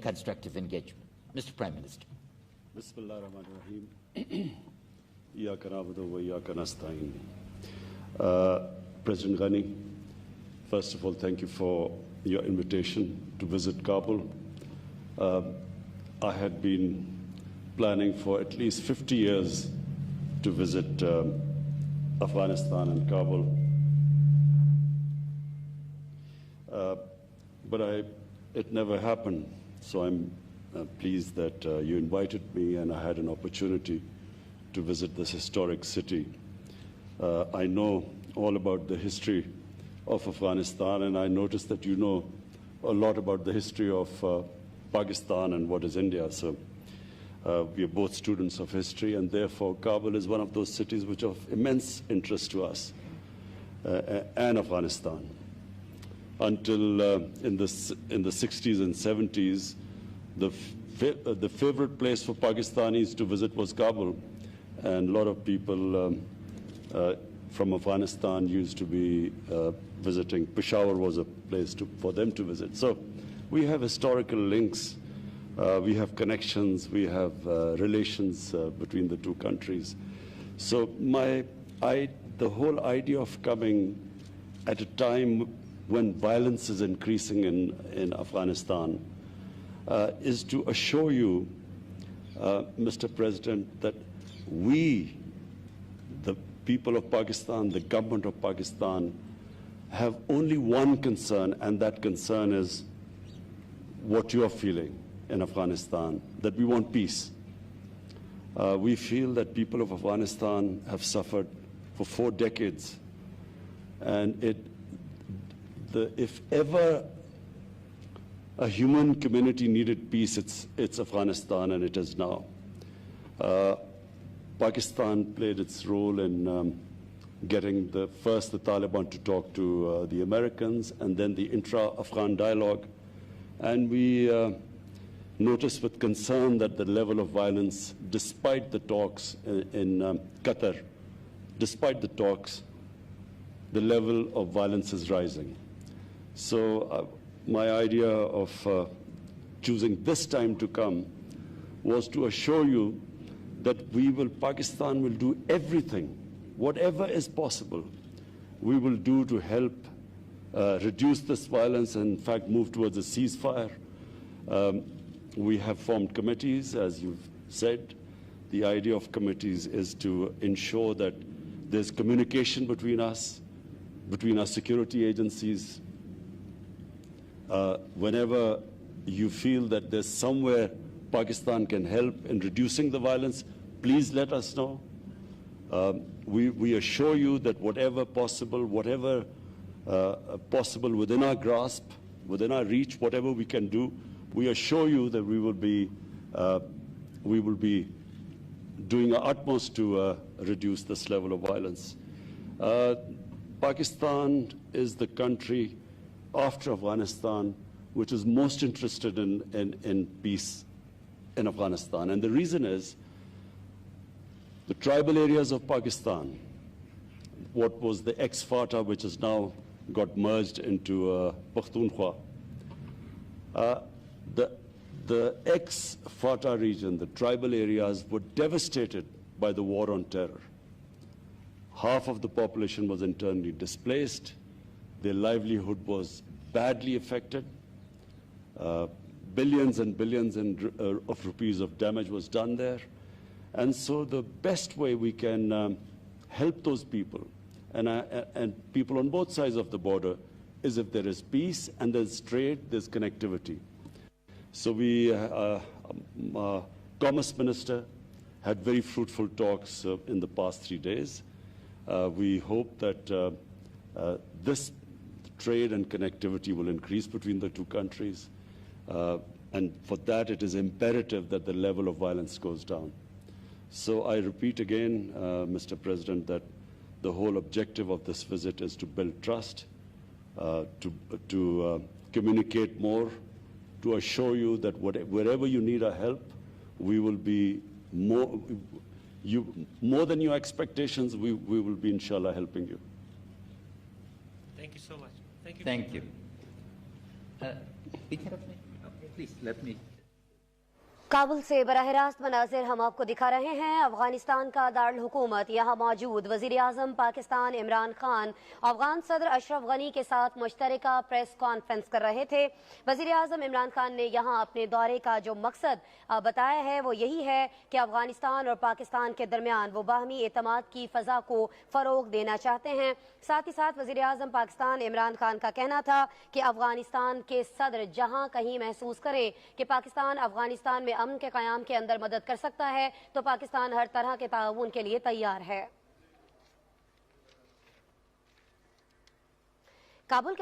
constructive engagement. Mr. Prime Minister. Bismillah ar-Rahman ar-Rahim. Iyaka na'budu wa iyaka nasta'in. President Ghani, first of all, thank you for your invitation to visit Kabul. I had been planning for at least 50 years to visit Afghanistan and Kabul. But it never happened, so I'm pleased that you invited me and I had an opportunity to visit this historic city. I know all about the history of Afghanistan, and I noticed that you know a lot about the history of Pakistan and what is India. So we are both students of history, and therefore Kabul is one of those cities which are of immense interest to us and Afghanistan. Until in the 60s and 70s, the favorite place for Pakistanis to visit was Kabul, and a lot of people from Afghanistan used to be visiting. Peshawar was a place for them to visit. So we have historical links, we have connections, we have relations between the two countries. So the whole idea of coming at a time when violence is increasing in Afghanistan is to assure you, Mr. President, that we, the people of Pakistan, the government of Pakistan, have only one concern, and that concern is what you are feeling in Afghanistan, that we want peace. We feel that people of Afghanistan have suffered for 4 decades, and if ever a human community needed peace, it's Afghanistan, and it is now. Pakistan played its role in getting first the Taliban to talk to the Americans, and then the intra-Afghan dialogue. And we noticed with concern that the level of violence, despite the talks in Qatar, despite the talks, the level of violence is rising. So my idea of choosing this time to come was to assure you that Pakistan will do everything, whatever is possible, we will do to help reduce this violence and, in fact, move towards a ceasefire. We have formed committees, as you've said. The idea of committees is to ensure that there's communication between us, between our security agencies. Whenever you feel that there's somewhere Pakistan can help in reducing the violence, please let us know. We assure you that whatever possible within our grasp, within our reach, whatever we can do, we assure you that we will be doing our utmost to reduce this level of violence. Pakistan is the country after Afghanistan which is most interested in peace in Afghanistan. And the reason is the tribal areas of Pakistan, what was the ex-FATA, which has now got merged into Pakhtunkhwa. The ex-FATA region, the tribal areas, were devastated by the war on terror. Half of the population was internally displaced. Their livelihood was badly affected. Billions and billions of rupees of damage was done there. And so the best way we can help those people, and people on both sides of the border, is if there is peace and there's trade, there's connectivity. So Commerce Minister had very fruitful talks in the past 3 days. We hope that this trade and connectivity will increase between the two countries. And for that, it is imperative that the level of violence goes down. So I repeat again, Mr. President, that the whole objective of this visit is to build trust, to communicate more, to assure you that wherever you need our help, we will be more than your expectations, we will be, inshallah, helping you. Thank you so much. Thank you. Thank you. Please let me Kabul से बराह रास्त मनाजिर हम आपको दिखा रहे हैं। अफगानिस्तान का दारुल हुकूमत यहाँ मौजूद वजीर आजम पाकिस्तान इमरान खान अफगान सदर अशरफ गनी के साथ मुश्तरका प्रेस कॉन्फ्रेंस कर रहे थे। वजीर आजम इमरान खान ने यहाँ अपने दौरे का जो मकसद बताया है वो यही है कि अफगानिस्तान और पाकिस्तान के दरमियान वो बाहमी एतमाद की फ़ज़ा को फ़रोग देना चाहते हैं। साथ ही साथ वजीर आजम पाकिस्तान इमरान खान का कहना था कि अफगानिस्तान के सदर जहाँ कहीं महसूस करें कि पाकिस्तान अफगानिस्तान में अमन के क़याम के अंदर मदद कर सकता है तो पाकिस्तान हर तरह के ताउन के लिए तैयार है। काबुल के